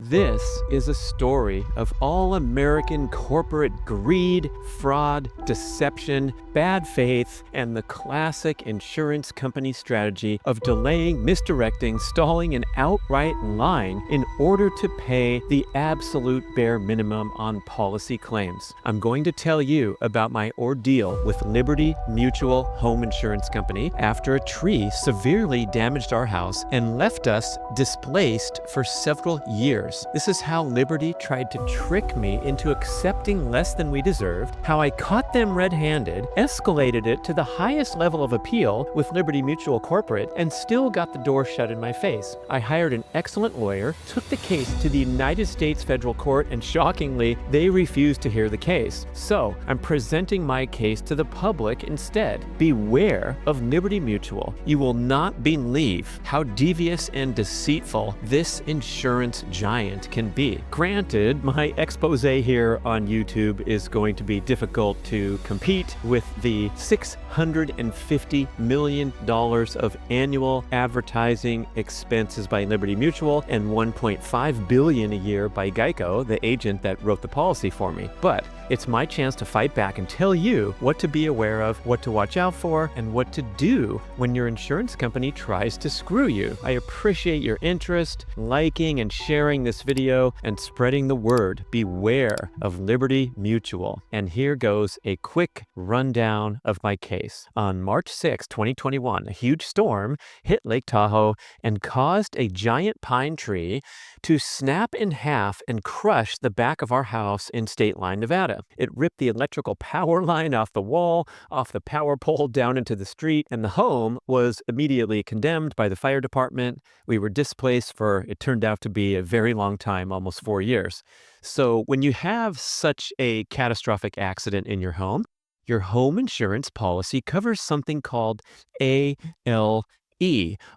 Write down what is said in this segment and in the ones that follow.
This is a story of all-American corporate greed, fraud, deception, bad faith, and the classic insurance company strategy of delaying, misdirecting, stalling, and outright lying in order to pay the absolute bare minimum on policy claims. I'm going to tell you about my ordeal with Lib-er-ty Mutual Home Insurance Company after a tree severely damaged our house and left us displaced for several years. This is how Lib-er-ty tried to trick me into accepting less than we deserved, how I caught them red-handed, escalated it to the highest level of appeal with Lib-er-ty Mutual Corporate, and still got the door shut in my face. I hired an excellent lawyer, took the case to the United States Federal Court, and shockingly, they refused to hear the case. So, I'm presenting my case to the public instead. Beware of Lib-er-ty Mutual. You will not believe how devious and deceitful this insurance giant can be. Granted, my expose here on YouTube is going to be difficult to compete with the $650 million of annual advertising expenses by Lib-er-ty Mutual and $1.5 billion a year by Geico, the agent that wrote the policy for me. But it's my chance to fight back and tell you what to be aware of, what to watch out for, and what to do when your insurance company tries to screw you. I appreciate your interest, liking and sharing this video, and spreading the word. Beware of Lib-er-ty Mutual. And here goes a quick rundown of my case. On March 6, 2021, a huge storm hit Lake Tahoe and caused a giant pine tree to snap in half and crush the back of our house in State Line, Nevada. It ripped the electrical power line off the wall, off the power pole down into the street, and the home was immediately condemned by the fire department. We were displaced for, it turned out to be, a very long time, almost 4 years. So when you have such a catastrophic accident in your home insurance policy covers something called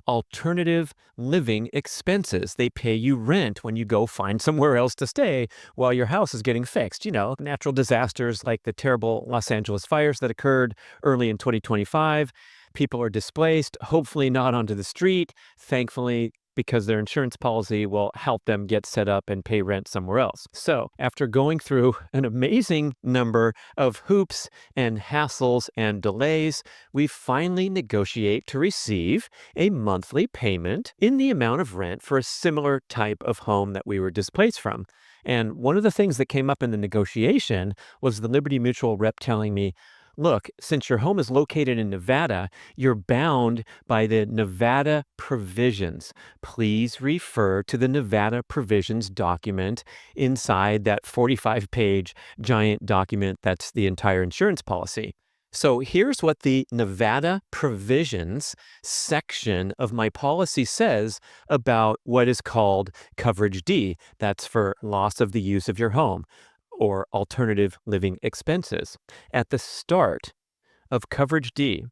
alternative living expenses. They pay you rent when you go find somewhere else to stay while your house is getting fixed. You know, natural disasters like the terrible Los Angeles fires that occurred early in 2025. People are displaced, hopefully not onto the street, thankfully, because their insurance policy will help them get set up and pay rent somewhere else. So after going through an amazing number of hoops and hassles and delays, we finally negotiate to receive a monthly payment in the amount of rent for a similar type of home that we were displaced from. And one of the things that came up in the negotiation was the Lib-er-ty Mutual rep telling me, look, since your home is located in Nevada, you're bound by the Nevada provisions. Please refer to the Nevada provisions document inside that 45-page giant document that's the entire insurance policy. So here's what the Nevada provisions section of my policy says about what is called coverage D. That's for loss of the use of your home, or alternative living expenses. At the start of coverage D,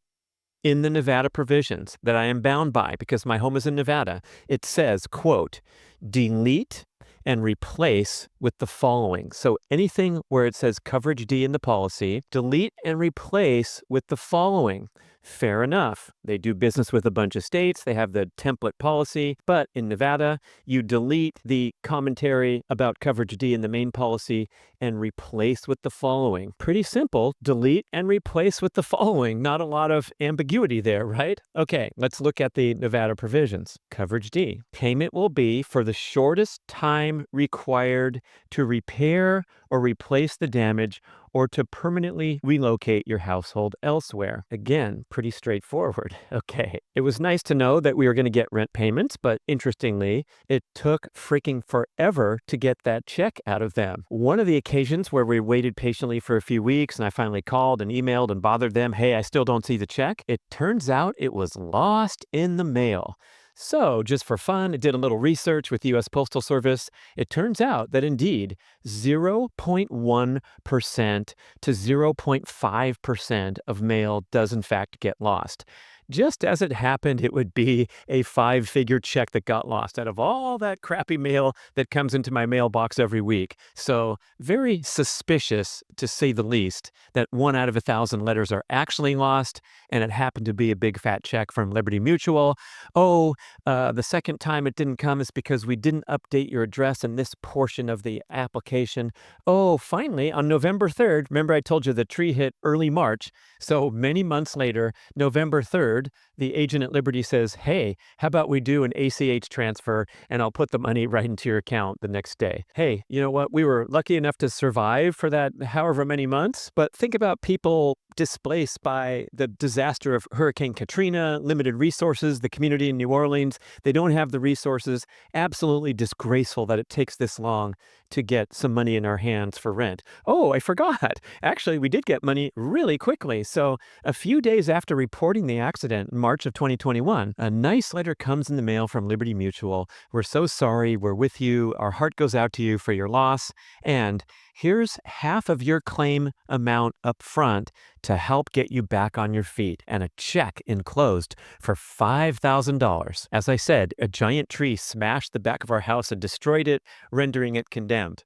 in the Nevada provisions that I am bound by because my home is in Nevada, it says, quote, delete and replace with the following. So anything where it says coverage D in the policy, delete and replace with the following. Fair enough. They do business with a bunch of states. They have the template policy. But in Nevada, you delete the commentary about coverage D in the main policy and replace with the following. Pretty simple. Delete and replace with the following. Not a lot of ambiguity there, right? Okay, let's look at the Nevada provisions. Coverage D. Payment will be for the shortest time required to repair or replace the damage or to permanently relocate your household elsewhere. Again, pretty straightforward. Okay, it was nice to know that we were going to get rent payments, but interestingly, it took freaking forever to get that check out of them. One of the occasions where we waited patiently for a few weeks and I finally called and emailed and bothered them, hey, I still don't see the check. It turns out it was lost in the mail. So, just for fun, I did a little research with U.S. Postal Service. It turns out that indeed 0.1% to 0.5% of mail does in fact get lost. Just as it happened, it would be a five-figure check that got lost out of all that crappy mail that comes into my mailbox every week. So very suspicious, to say the least, that 1 out of 1,000 letters are actually lost, and it happened to be a big fat check from Liberty Mutual. Oh, the second time it didn't come is because we didn't update your address in this portion of the application. Oh, finally, on November 3rd, remember I told you the tree hit early March, so many months later, November 3rd, the agent at Liberty says, hey, how about we do an ACH transfer and I'll put the money right into your account the next day. Hey, you know what? We were lucky enough to survive for that however many months, but think about people displaced by the disaster of Hurricane Katrina, limited resources, the community in New Orleans. They don't have the resources. Absolutely disgraceful that it takes this long to get some money in our hands for rent. Oh, I forgot. Actually, we did get money really quickly. So a few days after reporting the accident in March of 2021, a nice letter comes in the mail from Liberty Mutual. We're so sorry. We're with you. Our heart goes out to you for your loss. And here's half of your claim amount up front to help get you back on your feet, and a check enclosed for $5,000. As I said, a giant tree smashed the back of our house and destroyed it, rendering it condemned.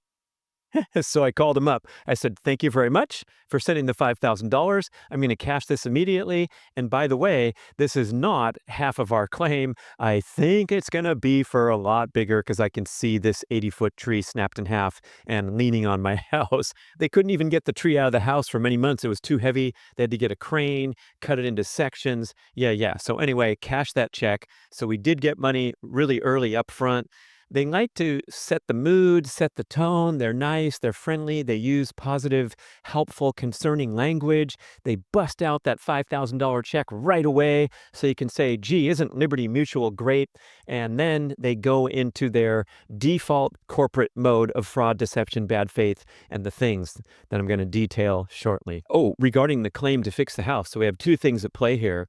So I called him up. I said, thank you very much for sending the $5,000. I'm going to cash this immediately. And by the way, this is not half of our claim. I think it's going to be for a lot bigger because I can see this 80-foot tree snapped in half and leaning on my house. They couldn't even get the tree out of the house for many months. It was too heavy. They had to get a crane, cut it into sections. Yeah. So anyway, cash that check. So we did get money really early up front. They like to set the mood, set the tone. They're nice, they're friendly, they use positive, helpful, concerning language. They bust out that $5,000 check right away so you can say, gee, isn't Liberty Mutual great? And then they go into their default corporate mode of fraud, deception, bad faith, and the things that I'm going to detail shortly. Oh, regarding the claim to fix the house. So we have two things at play here: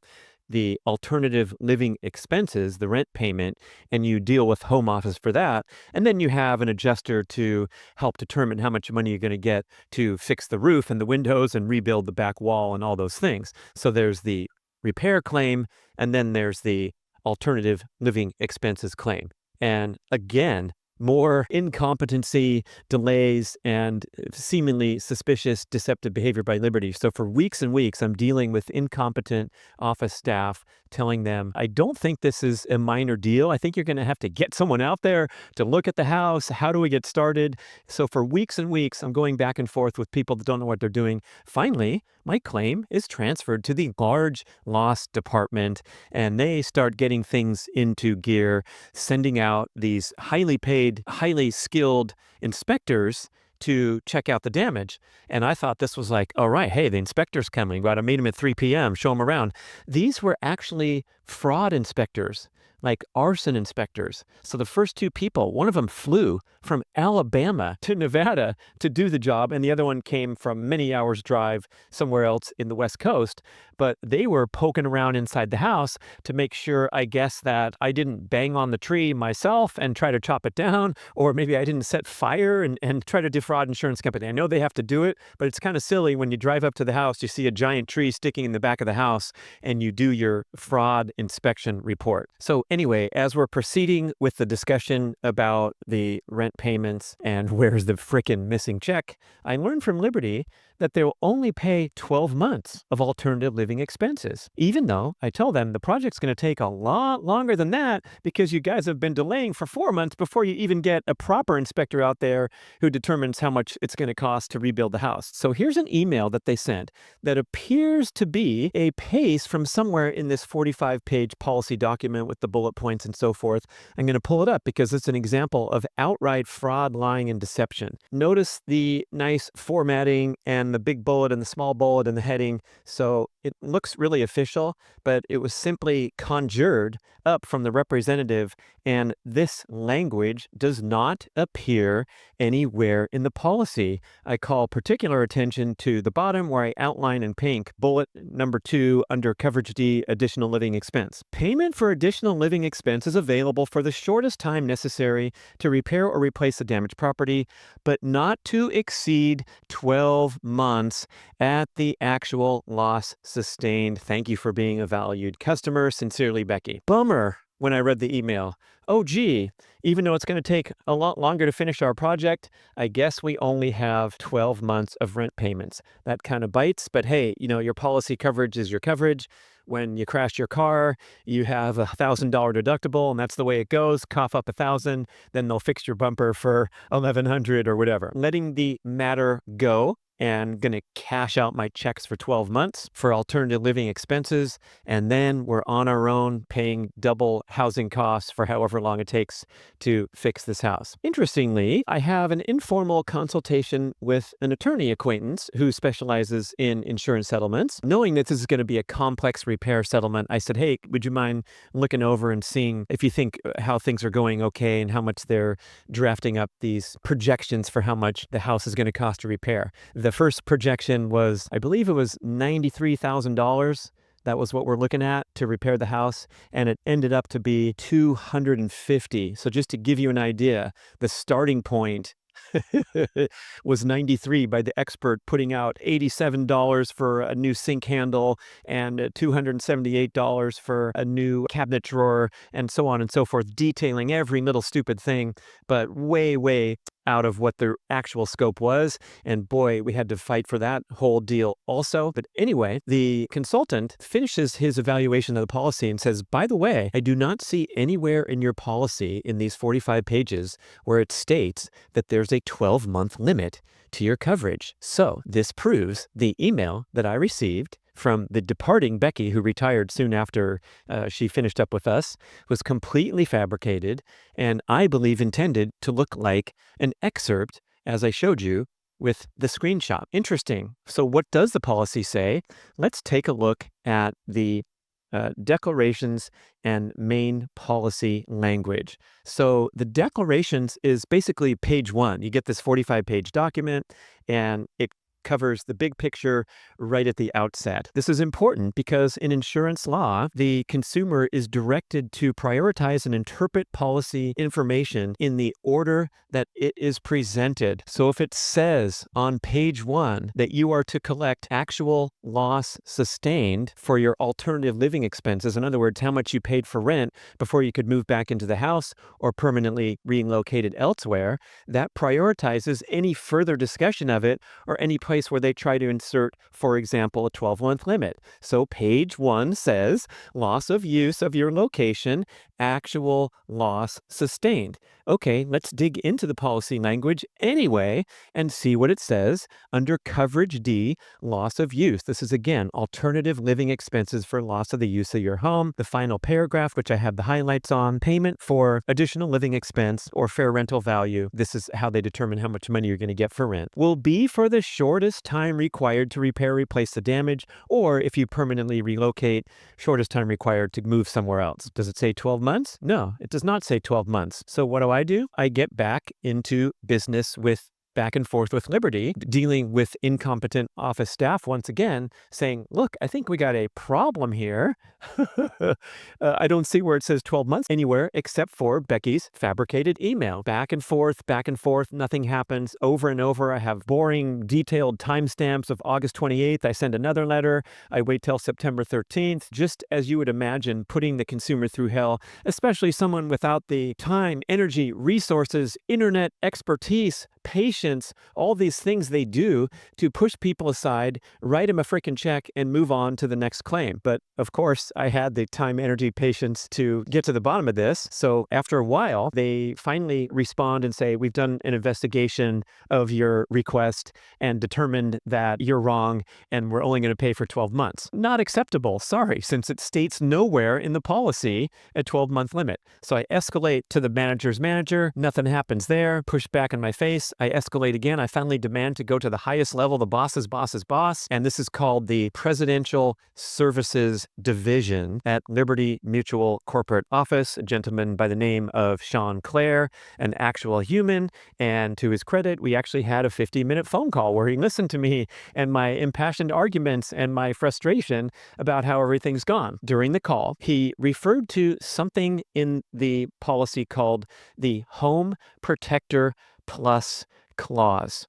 the alternative living expenses, the rent payment, and you deal with home office for that. And then you have an adjuster to help determine how much money you're going to get to fix the roof and the windows and rebuild the back wall and all those things. So there's the repair claim, and then there's the alternative living expenses claim. And again, more incompetency, delays, and seemingly suspicious, deceptive behavior by Liberty. So for weeks and weeks, I'm dealing with incompetent office staff telling them, I don't think this is a minor deal. I think you're going to have to get someone out there to look at the house. How do we get started? So for weeks and weeks, I'm going back and forth with people that don't know what they're doing. Finally, my claim is transferred to the large loss department, and they start getting things into gear, sending out these highly paid, highly skilled inspectors to check out the damage. And I thought this was like, all right, hey, the inspector's coming. Got to meet him at 3 p.m., show him around. These were actually fraud inspectors, like arson inspectors. So the first two people, one of them flew from Alabama to Nevada to do the job, and the other one came from many hours drive somewhere else in the West Coast. But they were poking around inside the house to make sure, I guess, that I didn't bang on the tree myself and try to chop it down, or maybe I didn't set fire and try to defraud insurance company. I know they have to do it, but it's kind of silly when you drive up to the house, you see a giant tree sticking in the back of the house, and you do your fraud inspection report. So anyway, as we're proceeding with the discussion about the rent payments and where's the frickin' missing check, I learned from Liberty that they will only pay 12 months of alternative living expenses, even though I tell them the project's going to take a lot longer than that because you guys have been delaying for 4 months before you even get a proper inspector out there who determines how much it's going to cost to rebuild the house. So here's an email that they sent that appears to be a paste from somewhere in this 45-page policy document with the bullet points and so forth. I'm going to pull it up because it's an example of outright fraud, lying, and deception. Notice the nice formatting and the big bullet and the small bullet and the heading. So it looks really official, but it was simply conjured up from the representative, and this language does not appear anywhere in the policy. I call particular attention to the bottom where I outline in pink, bullet number 2 under coverage D, additional living expense. Payment for additional living expense is available for the shortest time necessary to repair or replace the damaged property, but not to exceed 12 months months at the actual loss sustained. Thank you for being a valued customer. Sincerely, Becky. Bummer when I read the email. Oh, gee, even though it's going to take a lot longer to finish our project, I guess we only have 12 months of rent payments. That kind of bites, but hey, your policy coverage is your coverage. When you crash your car, you have $1,000 deductible, and that's the way it goes. Cough up 1,000, then they'll fix your bumper for 1,100 or whatever. Letting the matter go and going to cash out my checks for 12 months for alternative living expenses. And then we're on our own paying double housing costs for however long it takes to fix this house. Interestingly, I have an informal consultation with an attorney acquaintance who specializes in insurance settlements. Knowing that this is going to be a complex repair settlement, I said, hey, would you mind looking over and seeing if you think how things are going okay and how much they're drafting up these projections for how much the house is going to cost to repair. The first projection was, I believe it was $93,000. That was what we're looking at to repair the house, and it ended up to be $250,000. So just to give you an idea, the starting point was 93 by the expert, putting out $87 for a new sink handle and $278 for a new cabinet drawer, and so on and so forth, detailing every little stupid thing, but way out of what the actual scope was. And boy, we had to fight for that whole deal also. But anyway, the consultant finishes his evaluation of the policy and says, by the way, I do not see anywhere in your policy in these 45 pages where it states that there's a 12-month limit to your coverage. So this proves the email that I received from the departing Becky, who retired soon after she finished up with us, was completely fabricated and I believe intended to look like an excerpt, as I showed you with the screenshot. Interesting. So what does the policy say? Let's take a look at the declarations and main policy language. So the declarations is basically page 1. You get this 45-page document and it covers the big picture right at the outset. This is important because in insurance law, the consumer is directed to prioritize and interpret policy information in the order that it is presented. So if it says on page 1 that you are to collect actual loss sustained for your alternative living expenses, in other words, how much you paid for rent before you could move back into the house or permanently relocated elsewhere, that prioritizes any further discussion of it or any place where they try to insert, for example, a 12-month limit. So page 1 says loss of use of your location, actual loss sustained. Okay, let's dig into the policy language anyway and see what it says under coverage D, loss of use. This is again, alternative living expenses for loss of the use of your home. The final paragraph, which I have the highlights on, payment for additional living expense or fair rental value. This is how they determine how much money you're going to get for rent. Will be for the shortest time required to repair, replace the damage, or if you permanently relocate, shortest time required to move somewhere else. Does it say 12 months? No, it does not say 12 months. So what do? I get back into business with back and forth with Lib-er-ty, dealing with incompetent office staff once again, saying, look, I think we got a problem here. I don't see where it says 12 months anywhere except for Becky's fabricated email. Back and forth, nothing happens. Over and over, I have boring, detailed timestamps of August 28th. I send another letter. I wait till September 13th. Just as you would imagine, putting the consumer through hell, especially someone without the time, energy, resources, internet expertise, patience, all these things they do to push people aside, write them a freaking check, and move on to the next claim. But of course, I had the time, energy, patience to get to the bottom of this. So after a while, they finally respond and say, we've done an investigation of your request and determined that you're wrong, and we're only going to pay for 12 months. Not acceptable, sorry, since it states nowhere in the policy a 12-month limit. So I escalate to the manager's manager, nothing happens there, push back in my face. I escalate again. I finally demand to go to the highest level, the boss's boss's boss. And this is called the Presidential Services Division at Lib-er-ty Mutual Corporate Office, a gentleman by the name of Sean Clare, an actual human. And to his credit, we actually had a 50-minute phone call where he listened to me and my impassioned arguments and my frustration about how everything's gone. During the call, he referred to something in the policy called the Home Protector Plus clause.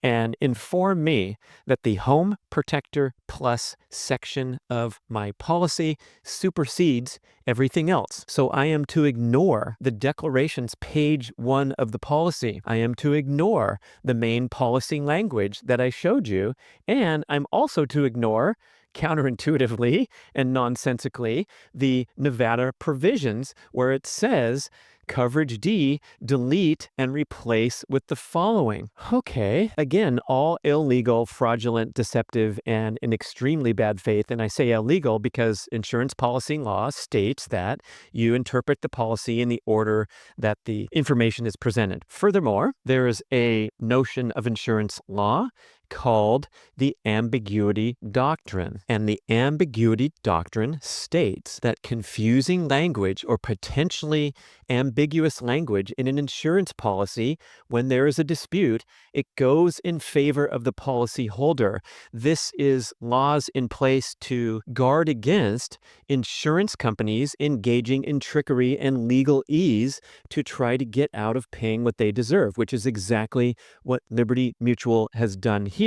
and inform me that the Home Protector Plus section of my policy supersedes everything else. So I am to ignore the declarations page 1 of the policy. I am to ignore the main policy language that I showed you, and I'm also to ignore, counterintuitively and nonsensically, the Nevada provisions where it says coverage D, delete and replace with the following. Okay, again, all illegal, fraudulent, deceptive, and in extremely bad faith. And I say illegal because insurance policy law states that you interpret the policy in the order that the information is presented. Furthermore, there is a notion of insurance law called the ambiguity doctrine. And the ambiguity doctrine states that confusing language or potentially ambiguous language in an insurance policy, when there is a dispute, it goes in favor of the policyholder. This is laws in place to guard against insurance companies engaging in trickery and legalese to try to get out of paying what they deserve, which is exactly what Liberty Mutual has done here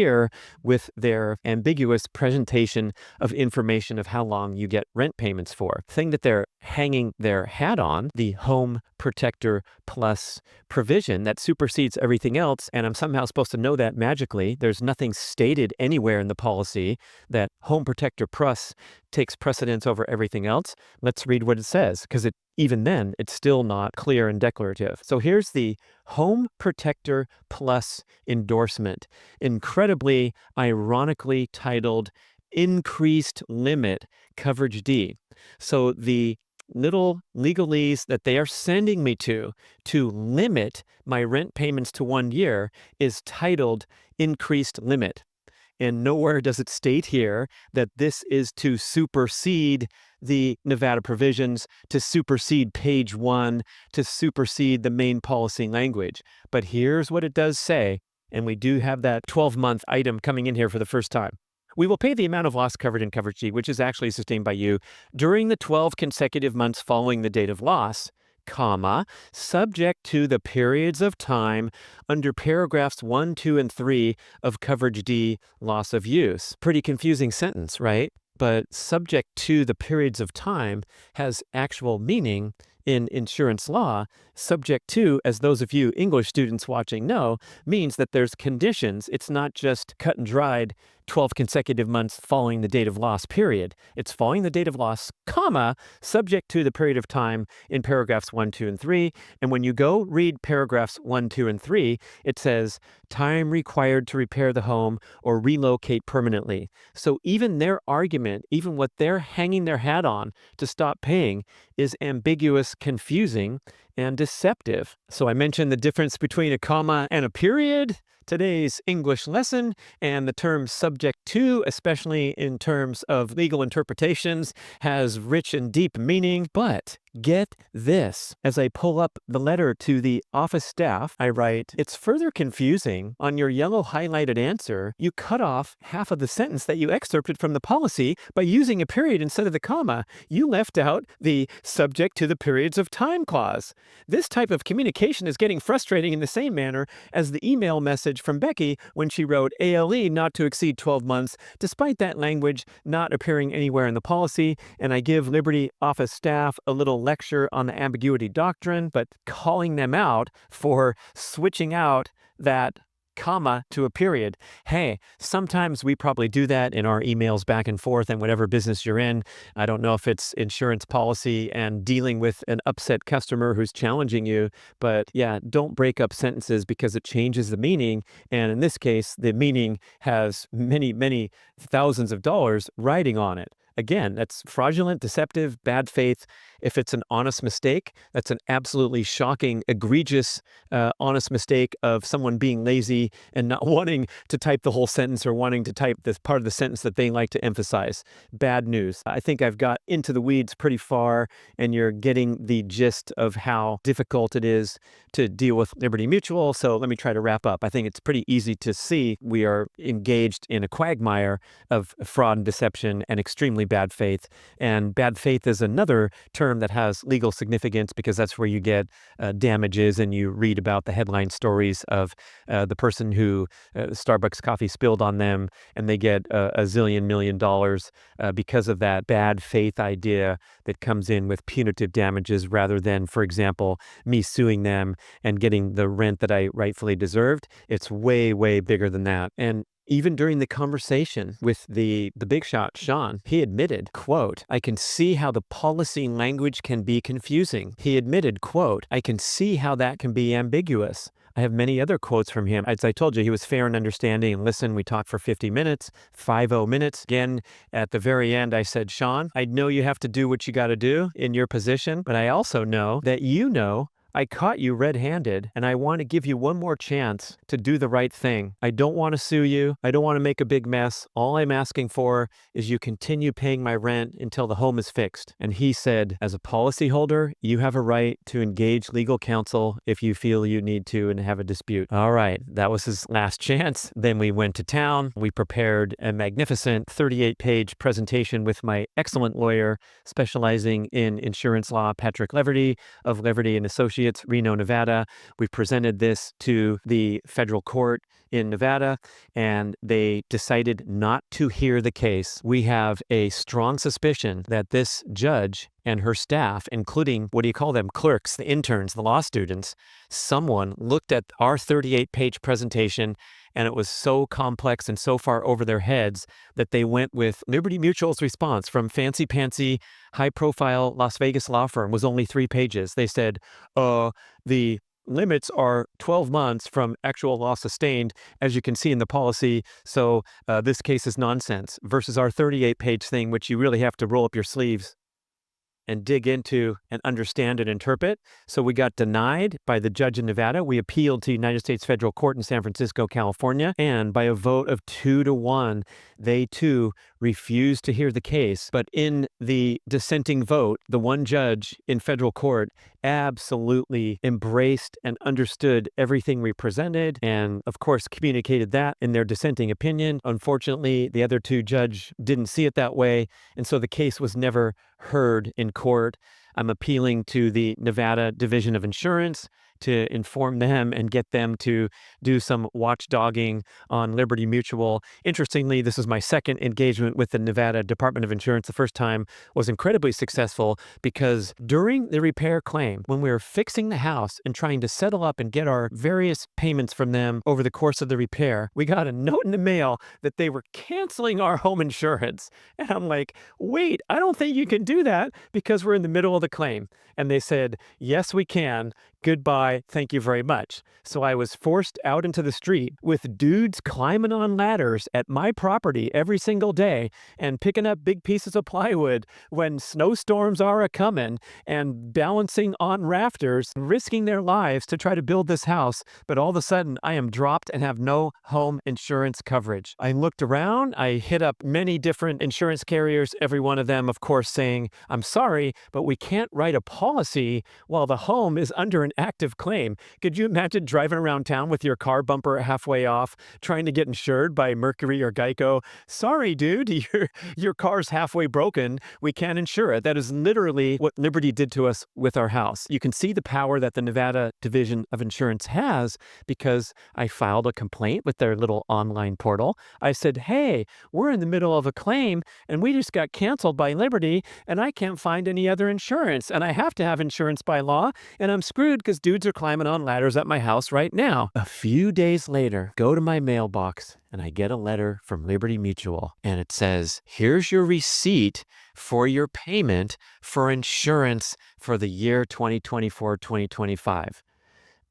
with their ambiguous presentation of information of how long you get rent payments for. Thing that they're hanging their hat on, the Home Protector Plus provision that supersedes everything else, and I'm somehow supposed to know that magically. There's nothing stated anywhere in the policy that Home Protector Plus takes precedence over everything else. Let's read what it says, because even then, it's still not clear and declarative. So here's the Home Protector Plus endorsement, incredibly ironically titled Increased Limit Coverage D. So the little legalese that they are sending me to limit my rent payments to 1 year is titled Increased Limit. And nowhere does it state here that this is to supersede the Nevada provisions, to supersede page 1, to supersede the main policy language. But here's what it does say, and we do have that 12-month item coming in here for the first time. We will pay the amount of loss covered in coverage G, which is actually sustained by you, during the 12 consecutive months following the date of loss, comma, subject to the periods of time under paragraphs 1, 2, and 3 of coverage D, loss of use. Pretty confusing sentence, right? But subject to the periods of time has actual meaning in insurance law. Subject to, as those of you English students watching know, means that there's conditions. It's not just cut and dried 12 consecutive months following the date of loss, period. It's following the date of loss, comma, subject to the period of time in paragraphs 1, 2, and 3. And when you go read paragraphs 1, 2, and 3, it says time required to repair the home or relocate permanently. So even their argument, even what they're hanging their hat on to stop paying, is ambiguous, confusing, and deceptive. So I mentioned the difference between a comma and a period. Today's English lesson, and the term subject to, especially in terms of legal interpretations, has rich and deep meaning. But get this. As I pull up the letter to the office staff, I write, it's further confusing. On your yellow highlighted answer, you cut off half of the sentence that you excerpted from the policy by using a period instead of the comma. You left out the subject to the periods of time clause. This type of communication is getting frustrating in the same manner as the email message from Becky when she wrote ALE not to exceed 12 months, despite that language not appearing anywhere in the policy. And I give Liberty office staff a little lecture on the ambiguity doctrine, but calling them out for switching out that comma to a period. Hey, sometimes we probably do that in our emails back and forth and whatever business you're in. I don't know if it's insurance policy and dealing with an upset customer who's challenging you, but yeah, don't break up sentences because it changes the meaning. And in this case, the meaning has many, many thousands of dollars riding on it. Again, that's fraudulent, deceptive, bad faith. If it's an honest mistake, that's an absolutely shocking, egregious, honest mistake of someone being lazy and not wanting to type the whole sentence or wanting to type this part of the sentence that they like to emphasize. Bad news. I think I've got into the weeds pretty far, and you're getting the gist of how difficult it is to deal with Liberty Mutual. So let me try to wrap up. I think it's pretty easy to see we are engaged in a quagmire of fraud and deception and extremely extremely bad faith. And bad faith is another term that has legal significance because that's where you get damages, and you read about the headline stories of the person who Starbucks coffee spilled on them, and they get a zillion million dollars because of that bad faith idea that comes in with punitive damages rather than, for example, me suing them and getting the rent that I rightfully deserved. It's way, way bigger than that. And even during the conversation with the big shot, Sean, he admitted, quote, "I can see how the policy language can be confusing." He admitted, quote, "I can see how that can be ambiguous." I have many other quotes from him. As I told you, he was fair and understanding. And listen, we talked for 50 minutes, 50 minutes. Again, at the very end, I said, Sean, I know you have to do what you got to do in your position, but I also know that I caught you red-handed, and I want to give you one more chance to do the right thing. I don't want to sue you. I don't want to make a big mess. All I'm asking for is you continue paying my rent until the home is fixed. And he said, as a policyholder, you have a right to engage legal counsel if you feel you need to and have a dispute. All right, that was his last chance. Then we went to town. We prepared a magnificent 38-page presentation with my excellent lawyer specializing in insurance law, Patrick Lib-er-ty of Lib-er-ty and Associates, Reno, Nevada. We presented this to the federal court in Nevada, and they decided not to hear the case. We have a strong suspicion that this judge and her staff, including, what do you call them, clerks, the interns, the law students, someone looked at our 38-page presentation, and it was so complex and so far over their heads that they went with Liberty Mutual's response from fancy-pantsy, high-profile Las Vegas law firm was only 3 pages. They said, the limits are 12 months from actual loss sustained, as you can see in the policy, so this case is nonsense, versus our 38-page thing, which you really have to roll up your sleeves and dig into and understand and interpret. So we got denied by the judge in Nevada. We appealed to United States Federal Court in San Francisco, California, and by a vote of 2-1, they too refused to hear the case. But in the dissenting vote, the one judge in federal court absolutely embraced and understood everything we presented, and of course communicated that in their dissenting opinion. Unfortunately, the other 2 judges didn't see it that way, and so the case was never heard in court. I'm appealing to the Nevada Division of Insurance to inform them and get them to do some watchdogging on Liberty Mutual. Interestingly, this is my second engagement with the Nevada Department of Insurance. The first time was incredibly successful because during the repair claim, when we were fixing the house and trying to settle up and get our various payments from them over the course of the repair, we got a note in the mail that they were canceling our home insurance. And I'm like, wait, I don't think you can do that because we're in the middle of the claim. And they said, yes, we can. Goodbye, thank you very much. So I was forced out into the street with dudes climbing on ladders at my property every single day and picking up big pieces of plywood when snowstorms are a-coming and balancing on rafters, risking their lives to try to build this house. But all of a sudden, I am dropped and have no home insurance coverage. I looked around, I hit up many different insurance carriers, every one of them, of course, saying, I'm sorry, but we can't write a policy while the home is under an active claim. Could you imagine driving around town with your car bumper halfway off, trying to get insured by Mercury or Geico? Sorry, dude, your car's halfway broken. We can't insure it. That is literally what Lib-er-ty did to us with our house. You can see the power that the Nevada Division of Insurance has because I filed a complaint with their little online portal. I said, hey, we're in the middle of a claim and we just got canceled by Lib-er-ty and I can't find any other insurance and I have to have insurance by law and I'm screwed because dudes are climbing on ladders at my house right now. A few days later, go to my mailbox and I get a letter from Liberty Mutual and it says, here's your receipt for your payment for insurance for the year 2024-2025.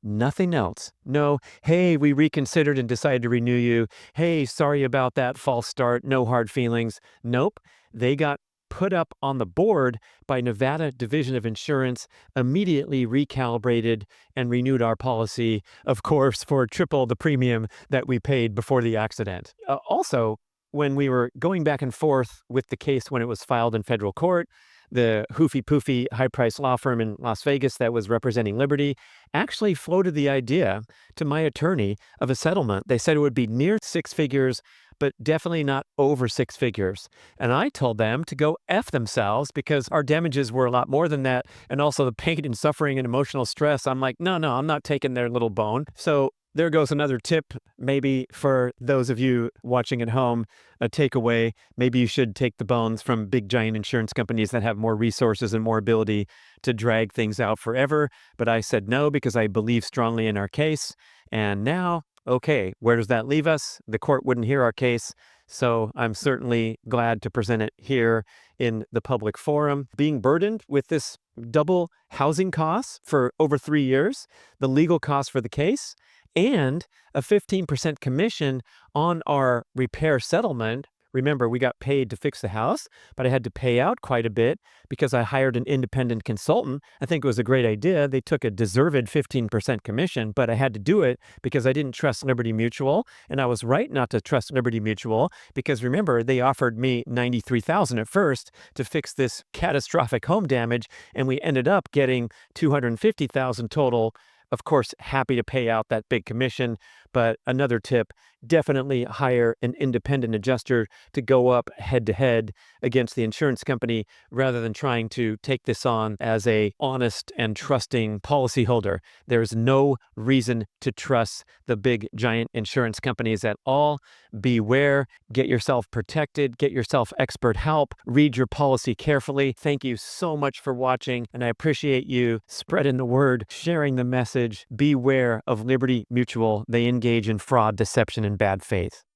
Nothing else. No, hey, we reconsidered and decided to renew you. Hey, sorry about that false start. No hard feelings. Nope. They got put up on the board by Nevada Division of Insurance, immediately recalibrated and renewed our policy, of course, for triple the premium that we paid before the accident. Also, when we were going back and forth with the case when it was filed in federal court, the hoofy-poofy high-priced law firm in Las Vegas that was representing Lib-er-ty actually floated the idea to my attorney of a settlement. They said it would be near six figures, but definitely not over six figures. And I told them to go F themselves because our damages were a lot more than that. And also the pain and suffering and emotional stress. I'm like, no, I'm not taking their little bone. So there goes another tip, maybe for those of you watching at home, a takeaway. Maybe you should take the bones from big giant insurance companies that have more resources and more ability to drag things out forever. But I said no because I believe strongly in our case. And now, okay, where does that leave us? The court wouldn't hear our case. So I'm certainly glad to present it here in the public forum. Being burdened with this double housing costs for over 3 years, the legal costs for the case, and a 15% commission on our repair settlement. Remember, we got paid to fix the house, but I had to pay out quite a bit because I hired an independent consultant. I think it was a great idea. They took a deserved 15% commission, but I had to do it because I didn't trust Liberty Mutual. And I was right not to trust Liberty Mutual because remember, they offered me $93,000 at first to fix this catastrophic home damage. And we ended up getting $250,000 total. Of course, happy to pay out that big commission, but another tip, definitely hire an independent adjuster to go up head to head against the insurance company rather than trying to take this on as a honest and trusting policyholder. There's no reason to trust the big giant insurance companies at all. Beware, get yourself protected, get yourself expert help, read your policy carefully. Thank you so much for watching, and I appreciate you spreading the word, sharing the message. Beware of Liberty Mutual. They engage in fraud, deception, and bad faith.